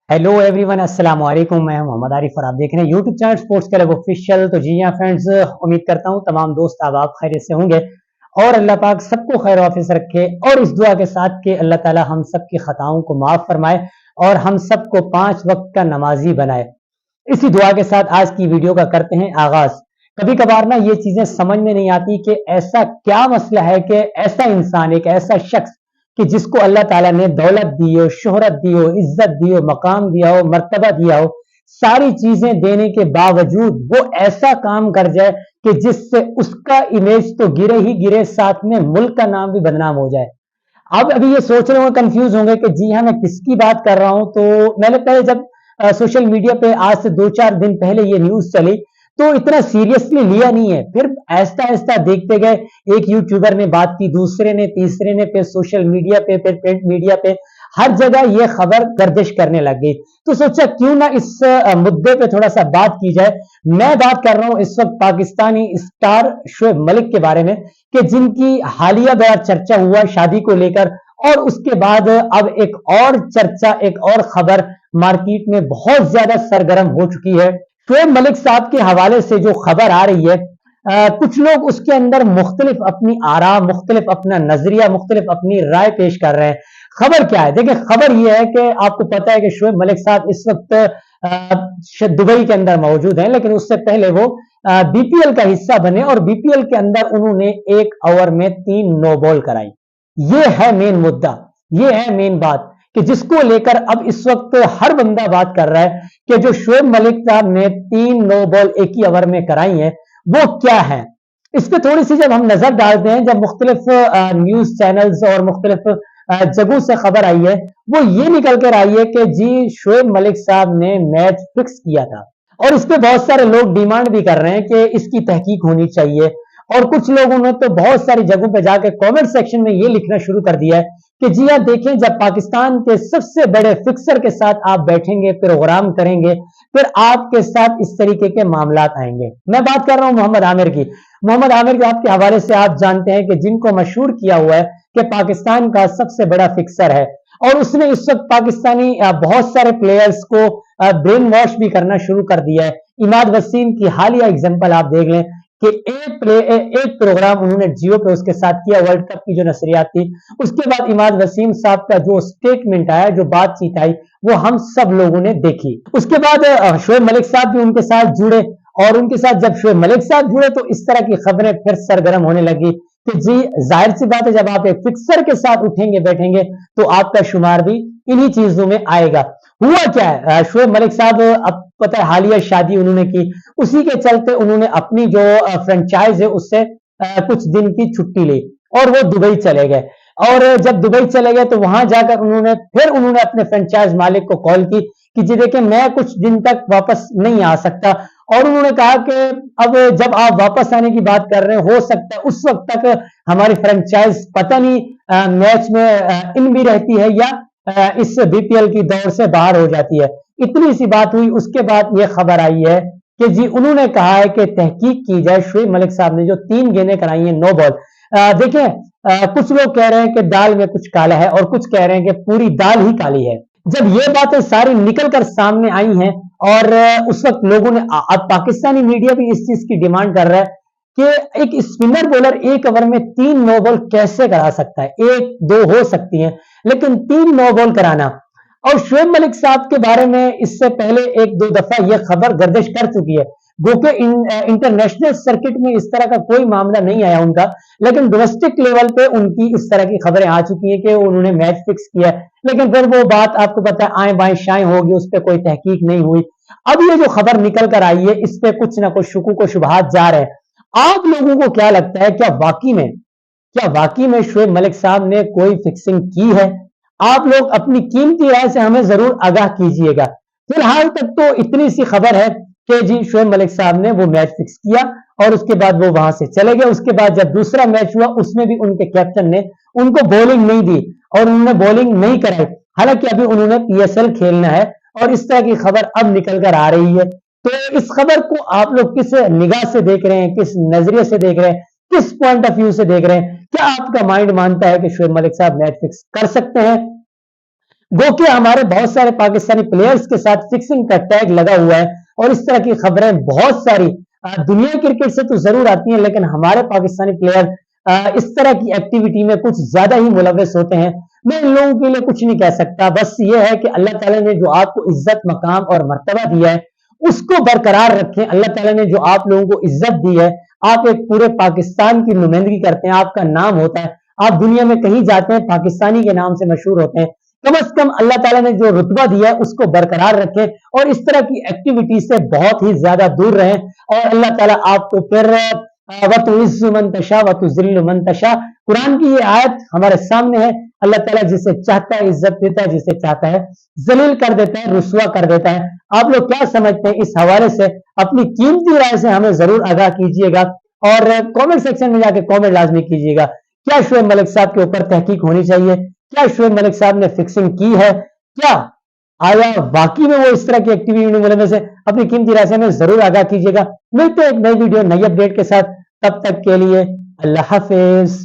Hello everyone, अस्सलाम वालेकुम। मैं हूं मोहम्मद आरिफ और आप देख रहे हैं YouTube channel sports club official. तो जी हाँ फ्रेंड्स, उम्मीद करता हूं तमाम दोस्त आप खैरियत से होंगे और अल्लाह पाक सबको खैर वाफिस रखे। और इस दुआ के साथ कि अल्लाह ताला हम सब की खताओं को माफ फरमाए और हम सबको 5 वक्त का नमाजी बनाए। इसी दुआ के साथ आज की वीडियो का करते हैं आगाज। कभी कभार ना ये चीजें समझ में नहीं आती कि ऐसा क्या मसला है कि ऐसा इंसान, एक ऐसा शख्स कि जिसको अल्लाह ताला ने दौलत दी हो, शोहरत दी हो, इज्जत दी हो, मकाम दिया हो, मर्तबा दिया हो, सारी चीजें देने के बावजूद वो ऐसा काम कर जाए कि जिससे उसका इमेज तो गिरे ही गिरे, साथ में मुल्क का नाम भी बदनाम हो जाए। अब अभी ये सोच रहे होंगे, कंफ्यूज होंगे कि जी हाँ मैं किसकी बात कर रहा हूं। तो मैंने पहले जब सोशल मीडिया पे आज से 2-4 दिन पहले ये न्यूज चली तो इतना सीरियसली लिया नहीं है। फिर ऐसा ऐसा देखते गए, एक यूट्यूबर ने बात की, दूसरे ने, तीसरे ने, फिर सोशल मीडिया पे, फिर प्रिंट मीडिया पे, हर जगह ये खबर गर्दिश करने लग गई। तो सोचा क्यों ना इस मुद्दे पे थोड़ा सा बात की जाए। मैं बात कर रहा हूं इस वक्त पाकिस्तानी स्टार शोएब मलिक के बारे में, कि जिनकी हालिया बड़ा चर्चा हुआ शादी को लेकर। और उसके बाद अब एक और चर्चा, एक और खबर मार्केट में बहुत ज्यादा सरगर्म हो चुकी है। शोएब मलिक साहब के हवाले से जो खबर आ रही है, कुछ लोग उसके अंदर मुख्तलिफ अपनी आरा, मुख्तलिफ अपना नजरिया, मुख्तलिफ अपनी राय पेश कर रहे हैं। खबर क्या है? देखिए, खबर यह है कि आपको पता है कि शोएब मलिक साहब इस वक्त दुबई के अंदर मौजूद हैं, लेकिन उससे पहले वो बीपीएल का हिस्सा बने और बीपीएल के अंदर उन्होंने 1 ओवर में 3 नो बॉल कराई। ये है मेन मुद्दा, ये है मेन बात कि जिसको लेकर अब इस वक्त हर बंदा बात कर रहा है कि जो शोएब मलिक साहब ने 3 नो बॉल एक ही ओवर में कराई है वो क्या है। इस पर थोड़ी सी जब हम नजर डालते हैं, जब मुख्तलिफ न्यूज चैनल्स और मुख्तलिफ जगहों से खबर आई है, वो ये निकल कर आई है कि जी शोएब मलिक साहब ने मैच फिक्स किया था। और इस पे बहुत सारे लोग डिमांड भी कर रहे हैं कि इसकी तहकीक होनी चाहिए। और कुछ लोगों ने तो बहुत सारी जगहों पे जाकर कमेंट सेक्शन में ये लिखना शुरू कर दिया है कि जी हाँ देखें, जब पाकिस्तान के सबसे बड़े फिक्सर के साथ आप बैठेंगे, प्रोग्राम करेंगे, फिर आपके साथ इस तरीके के मामलात आएंगे। मैं बात कर रहा हूं मोहम्मद आमिर की। मोहम्मद आमिर के आपके हवाले से आप जानते हैं कि जिनको मशहूर किया हुआ है कि पाकिस्तान का सबसे बड़ा फिक्सर है। और उसने इस वक्त पाकिस्तानी बहुत सारे प्लेयर्स को ब्रेन वॉश भी करना शुरू कर दिया है। इमाद वसीम की हालिया एग्जांपल आप देख लें कि एक प्रोग्राम उन्होंने जियो पे उसके साथ किया, वर्ल्ड कप की जो नशरियात थी। उसके बाद इमाद वसीम साहब का जो स्टेटमेंट आया, जो बातचीत आई, वो हम सब लोगों ने देखी। उसके बाद शोएब मलिक साहब भी उनके साथ जुड़े और उनके साथ जब शोएब मलिक साहब जुड़े तो इस तरह की खबरें फिर सरगर्म होने लगी कि जी जाहिर सी बात है, जब आप एक फिक्सर के साथ उठेंगे बैठेंगे तो आपका शुमार भी इन्हीं चीजों में आएगा। हुआ क्या है, शोएब मलिक साहब अब पता है हालिया शादी उन्होंने की, उसी के चलते उन्होंने अपनी जो फ्रेंचाइज है उससे कुछ दिन की छुट्टी ली और वो दुबई चले गए। और जब दुबई चले गए तो वहां जाकर उन्होंने अपने फ्रेंचाइज मालिक को कॉल की कि जी देखिए मैं कुछ दिन तक वापस नहीं आ सकता। और उन्होंने कहा कि अब जब आप वापस आने की बात कर रहे हैं, हो सकता है उस वक्त तक हमारी फ्रेंचाइज पता नहीं मैच में इन भी रहती है या इस बीपीएल की दौड़ से बाहर हो जाती है। इतनी सी बात हुई। उसके बाद यह खबर आई है कि जी उन्होंने कहा है कि तहकीक की जाए। शोएब मलिक साहब ने जो 3 गेंदें कराई हैं, नो बॉल। देखें, कुछ लोग कह रहे हैं कि दाल में कुछ काला है और कुछ कह रहे हैं कि पूरी दाल ही काली है। जब ये बातें सारी निकल कर सामने आई हैं और उस वक्त लोगों ने, अब पाकिस्तानी मीडिया भी इस चीज की डिमांड कर रहा है कि एक स्पिनर बॉलर 1 ओवर में 3 नो बॉल कैसे करा सकता है। 1-2 हो सकती है लेकिन 3 नो बॉल कराना। और शोएब मलिक साहब के बारे में इससे पहले 1-2 दफा यह खबर गर्दिश कर चुकी है। गो के इंटरनेशनल सर्किट में इस तरह का कोई मामला नहीं आया उनका, लेकिन डोमेस्टिक लेवल पे उनकी इस तरह की खबरें आ चुकी है कि उन्होंने मैच फिक्स किया है। लेकिन फिर वो बात आपको पता है आए बाएं शाएं होगी, उस पर कोई तहकीक नहीं हुई। अब ये जो खबर निकल कर आई है, इस पे कुछ ना कुछ शुकूक व शुबहात जा रहे हैं। आप लोगों को क्या लगता है, क्या वाकई में शोएब मलिक साहब ने कोई फिक्सिंग की है? आप लोग अपनी कीमती राय से हमें जरूर आगाह कीजिएगा। फिलहाल तक तो इतनी सी खबर है कि जी शोएब मलिक साहब ने वो मैच फिक्स किया और उसके बाद वो वहां से चले गए। उसके बाद जब दूसरा मैच हुआ उसमें भी उनके कैप्टन ने उनको बॉलिंग नहीं दी और उन्होंने बॉलिंग नहीं कराई। हालांकि अभी उन्होंने पीएसएल खेलना है और इस तरह की खबर अब निकल कर आ रही है। तो इस खबर को आप लोग किस निगाह से देख रहे हैं, किस नजरिए से देख रहे हैं, किस पॉइंट ऑफ व्यू से देख रहे हैं? क्या आपका माइंड मानता है कि शोएब मलिक साहब मैच फिक्स कर सकते हैं? गो कि हमारे बहुत सारे पाकिस्तानी प्लेयर्स के साथ फिक्सिंग का टैग लगा हुआ है और इस तरह की खबरें बहुत सारी दुनिया क्रिकेट से तो जरूर आती हैं, लेकिन हमारे पाकिस्तानी प्लेयर इस तरह की एक्टिविटी में कुछ ज्यादा ही मुलविस होते हैं। मैं इन लोगों के लिए कुछ नहीं कह सकता, बस ये है कि अल्लाह ताला ने जो आपको इज्जत, मकाम और मर्तबा दिया है उसको बरकरार रखें। अल्लाह ताला ने जो आप लोगों को इज्जत दी है, आप एक पूरे पाकिस्तान की नुमाइंदगी करते हैं, आपका नाम होता है, आप दुनिया में कहीं जाते हैं पाकिस्तानी के नाम से मशहूर होते हैं। कम से कम अल्लाह ताला ने जो रुतबा दिया है उसको बरकरार रखें और इस तरह की एक्टिविटी से बहुत ही ज्यादा दूर रहें और अल्लाह ताला आपको फिर वतुइज़्ज़ु मन तशा वतुज़िल्लु मन तशा, कुरान की ये आयत हमारे सामने है। अल्लाह ताला जिसे चाहता है इज्जत देता है, जिसे चाहता है जलील कर देता है, रुसवा कर देता है। आप लोग क्या समझते हैं? इस हवाले से अपनी कीमती राय से हमें जरूर आगाह कीजिएगा और कमेंट सेक्शन में जाके कमेंट लाजमी कीजिएगा। क्या शोएब मलिक साहब के ऊपर तहकीक होनी चाहिए? क्या शोएब मलिक साहब ने फिक्सिंग की है? क्या आया वाकई में वो इस तरह की एक्टिविटी में मुलविस है? अपनी कीमती राय से हमें जरूर आगाह कीजिएगा। मिलते हैं एक नई वीडियो, नई अपडेट के साथ। तब तक के लिए अल्लाह हाफिज।